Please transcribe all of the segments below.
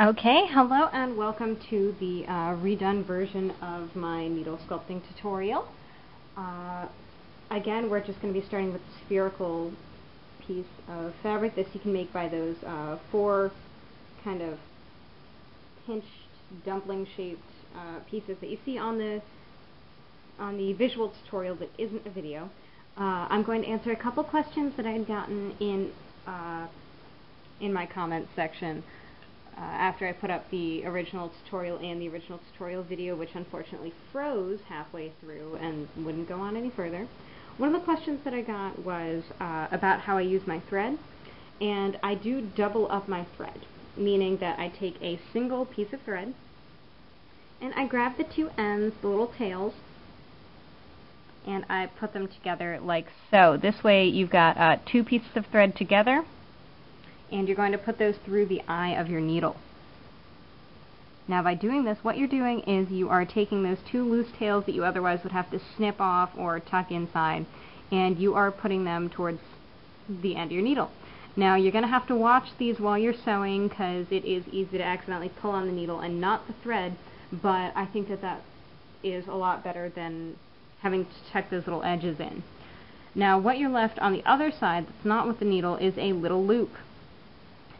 Okay, hello and welcome to the redone version of my needle sculpting tutorial. Again, we're just going to be starting with the spherical piece of fabric. This you can make by those four kind of pinched dumpling-shaped pieces that you see on the visual tutorial that isn't a video. I'm going to answer a couple questions that I had gotten in my comments section after I put up the original tutorial and the original tutorial video, which unfortunately froze halfway through and wouldn't go on any further. One of the questions that I got was about how I use my thread, and I do double up my thread, meaning that I take a single piece of thread and I grab the two ends, the little tails, and I put them together like so. This way you've got two pieces of thread together, and you're going to put those through the eye of your needle. Now by doing this, what you're doing is you are taking those two loose tails that you otherwise would have to snip off or tuck inside, and you are putting them towards the end of your needle. Now you're going to have to watch these while you're sewing because it is easy to accidentally pull on the needle and not the thread, but I think that is a lot better than having to tuck those little edges in. Now what you're left on the other side that's not with the needle is a little loop.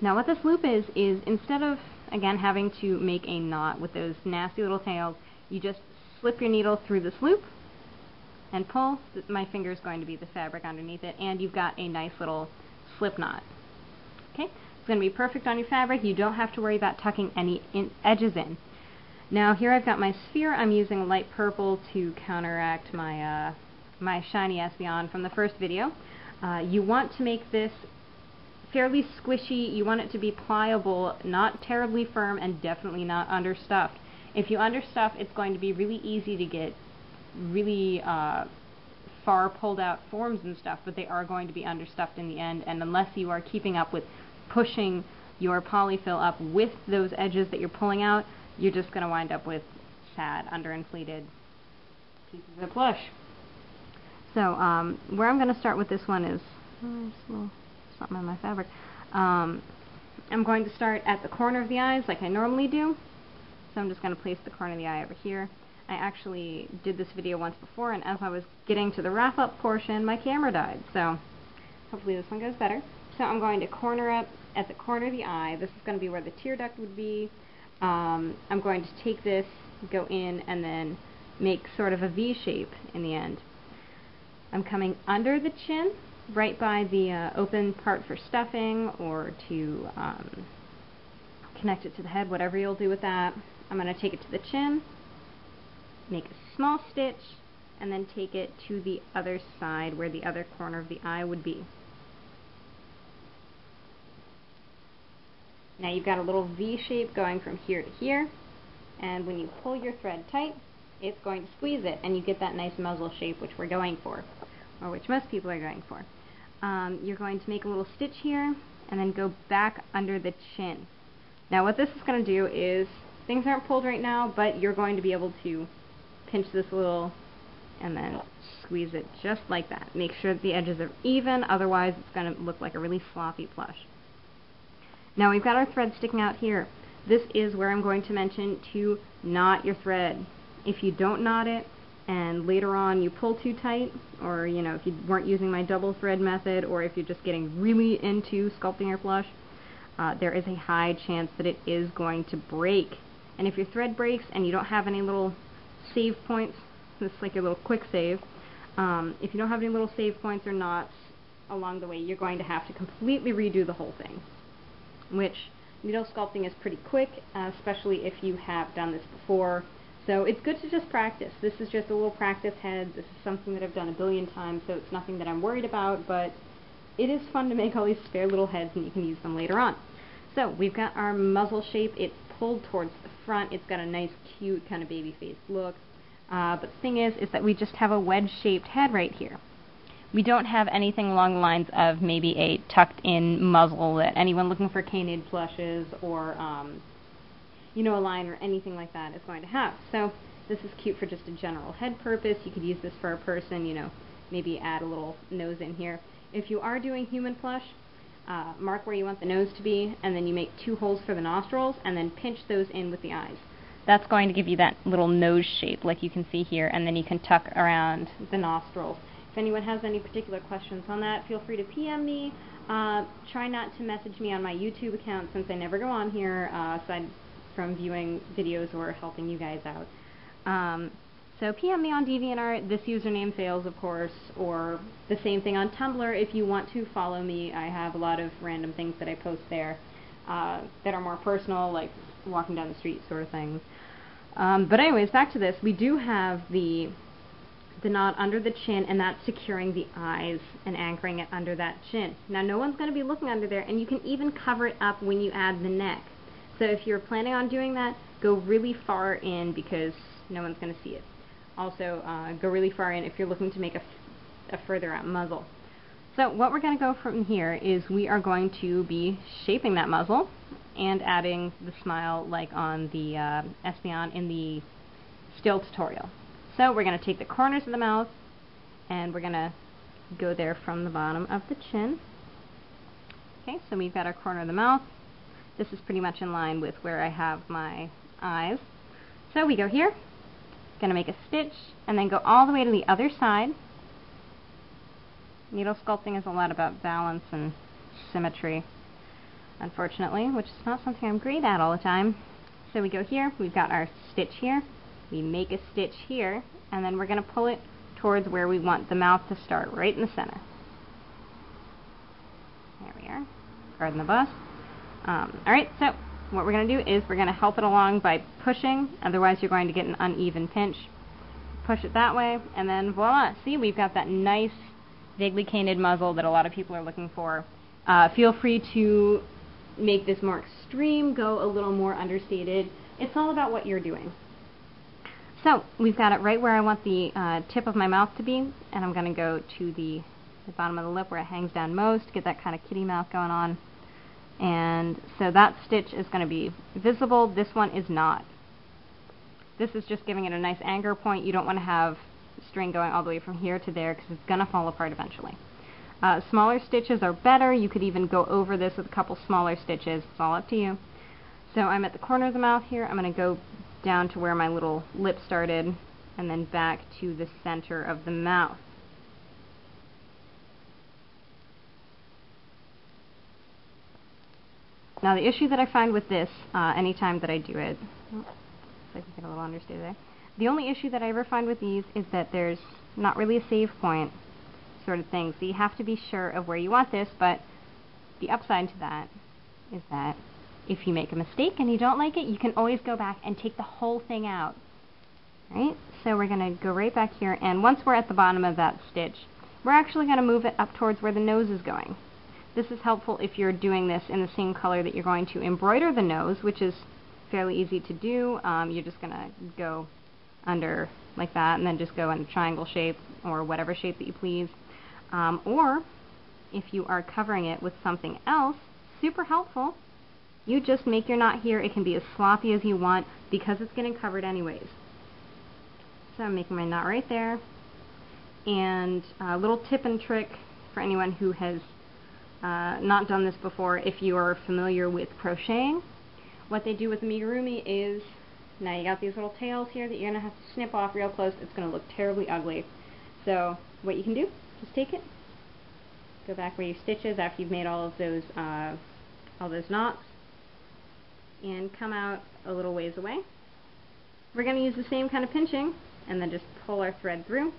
Now what this loop is instead of, again, having to make a knot with those nasty little tails, you just slip your needle through this loop and pull. My finger is going to be the fabric underneath it, and you've got a nice little slip knot. Okay, it's going to be perfect on your fabric. You don't have to worry about tucking any edges in. Now here I've got my sphere. I'm using light purple to counteract my my shiny Espeon from the first video. You want to make this fairly squishy. You want it to be pliable, not terribly firm, and definitely not understuffed. If you understuff, it's going to be really easy to get really far pulled out forms and stuff, but they are going to be understuffed in the end, and unless you are keeping up with pushing your polyfill up with those edges that you're pulling out, you're just going to wind up with sad, underinflated pieces of plush. So where I'm going to start with this one is something on my fabric. I'm going to start at the corner of the eyes like I normally do. So I'm just going to place the corner of the eye over here. I actually did this video once before, and as I was getting to the wrap-up portion, my camera died. So hopefully this one goes better. So I'm going to corner up at the corner of the eye. This is going to be where the tear duct would be. I'm going to take this, go in, and then make sort of a V shape in the end. I'm coming under the chin, right by the open part for stuffing, or to connect it to the head, whatever you'll do with that. I'm going to take it to the chin, make a small stitch, and then take it to the other side where the other corner of the eye would be. Now you've got a little V shape going from here to here, and when you pull your thread tight, it's going to squeeze it, and you get that nice muzzle shape which we're going for, or which most people are going for. You're going to make a little stitch here and then go back under the chin. Now what this is going to do is, things aren't pulled right now, but you're going to be able to pinch this a little and then squeeze it just like that. Make sure that the edges are even, otherwise it's going to look like a really sloppy plush. Now we've got our thread sticking out here. This is where I'm going to mention to knot your thread. If you don't knot it, and later on you pull too tight, or if you weren't using my double thread method, or if you're just getting really into sculpting your plush, there is a high chance that it is going to break. And if your thread breaks and you don't have any little save points, this is like your little quick save, if you don't have any little save points or knots along the way, you're going to have to completely redo the whole thing, which needle sculpting is pretty quick, especially if you have done this before. So it's good to just practice. This is just a little practice head. This is something that I've done a billion times, so it's nothing that I'm worried about, but it is fun to make all these spare little heads, and you can use them later on. So we've got our muzzle shape. It's pulled towards the front. It's got a nice, cute kind of baby-faced look. But the thing is that we just have a wedge-shaped head right here. We don't have anything along the lines of maybe a tucked-in muzzle that anyone looking for canid plushes or a line or anything like that is going to have. So this is cute for just a general head purpose. You could use this for a person, maybe add a little nose in here. If you are doing human plush, mark where you want the nose to be, and then you make 2 holes for the nostrils, and then pinch those in with the eyes. That's going to give you that little nose shape like you can see here, and then you can tuck around the nostrils. If anyone has any particular questions on that, feel free to PM me. Try not to message me on my YouTube account since I never go on here, aside from viewing videos or helping you guys out. So PM me on DeviantArt. This username fails, of course, or the same thing on Tumblr. If you want to follow me, I have a lot of random things that I post there that are more personal, like walking down the street sort of things. But anyways, back to this. We do have the knot under the chin, and that's securing the eyes and anchoring it under that chin. Now, no one's going to be looking under there, and you can even cover it up when you add the neck. So if you're planning on doing that, go really far in because no one's going to see it. Also, go really far in if you're looking to make a further out muzzle. So what we're going to go from here is we are going to be shaping that muzzle and adding the smile like on the Espeon in the still tutorial. So we're going to take the corners of the mouth and we're going to go there from the bottom of the chin. Okay, so we've got our corner of the mouth. This is pretty much in line with where I have my eyes. So we go here, going to make a stitch, and then go all the way to the other side. Needle sculpting is a lot about balance and symmetry, unfortunately, which is not something I'm great at all the time. So we go here, we've got our stitch here, we make a stitch here, and then we're going to pull it towards where we want the mouth to start, right in the center. There we are. Pardon the bust. Alright, so what we're going to do is we're going to help it along by pushing, otherwise you're going to get an uneven pinch. Push it that way, and then voila! See, we've got that nice, vaguely canted muzzle that a lot of people are looking for. Feel free to make this more extreme, go a little more understated. It's all about what you're doing. So, we've got it right where I want the tip of my mouth to be, and I'm going to go to the bottom of the lip where it hangs down most, get that kind of kitty mouth going on. And so that stitch is going to be visible. This one is not. This is just giving it a nice anchor point. You don't want to have the string going all the way from here to there because it's going to fall apart eventually. Smaller stitches are better. You could even go over this with a couple smaller stitches. It's all up to you. So I'm at the corner of the mouth here. I'm going to go down to where my little lip started and then back to the center of the mouth. Now the issue that I find with this, anytime that I do it, so I can get a little understated there. The only issue that I ever find with these is that there's not really a save point sort of thing. So you have to be sure of where you want this, but the upside to that is that if you make a mistake and you don't like it, you can always go back and take the whole thing out. Right? So we're going to go right back here, and once we're at the bottom of that stitch, we're actually going to move it up towards where the nose is going. This is helpful if you're doing this in the same color that you're going to embroider the nose, which is fairly easy to do. You're just going to go under like that and then just go in a triangle shape or whatever shape that you please. Or if you are covering it with something else, super helpful, you just make your knot here. It can be as sloppy as you want because it's getting covered anyways. So I'm making my knot right there. And a little tip and trick for anyone who has not done this before, if you are familiar with crocheting, what they do with amigurumi is, now you got these little tails here that you're going to have to snip off real close. It's going to look terribly ugly. So what you can do, just take it, go back where your stitches after you've made all of those knots, and come out a little ways away. We're going to use the same kind of pinching, and then just pull our thread through,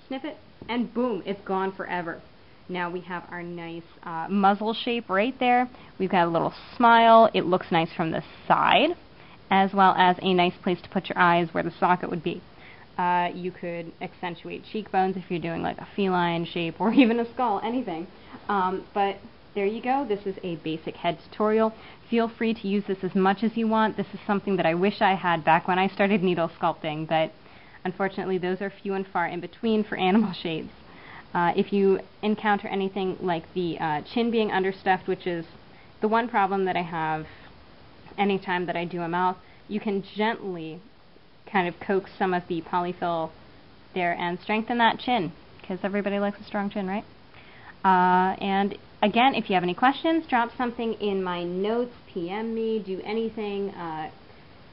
snip it, and boom, it's gone forever. Now we have our nice muzzle shape right there. We've got a little smile. It looks nice from the side, as well as a nice place to put your eyes where the socket would be. You could accentuate cheekbones if you're doing like a feline shape or even a skull, anything. But there you go. This is a basic head tutorial. Feel free to use this as much as you want. This is something that I wish I had back when I started needle sculpting, but unfortunately those are few and far in between for animal shapes. If you encounter anything like the chin being understuffed, which is the one problem that I have anytime that I do a mouth, you can gently kind of coax some of the polyfill there and strengthen that chin, because everybody likes a strong chin, right? And again, if you have any questions, drop something in my notes, PM me, do anything.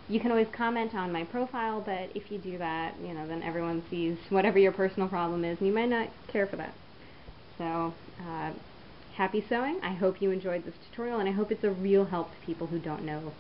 You can always comment on my profile, but if you do that, then everyone sees whatever your personal problem is, and you might not care for that. So, happy sewing. I hope you enjoyed this tutorial, and I hope it's a real help to people who don't know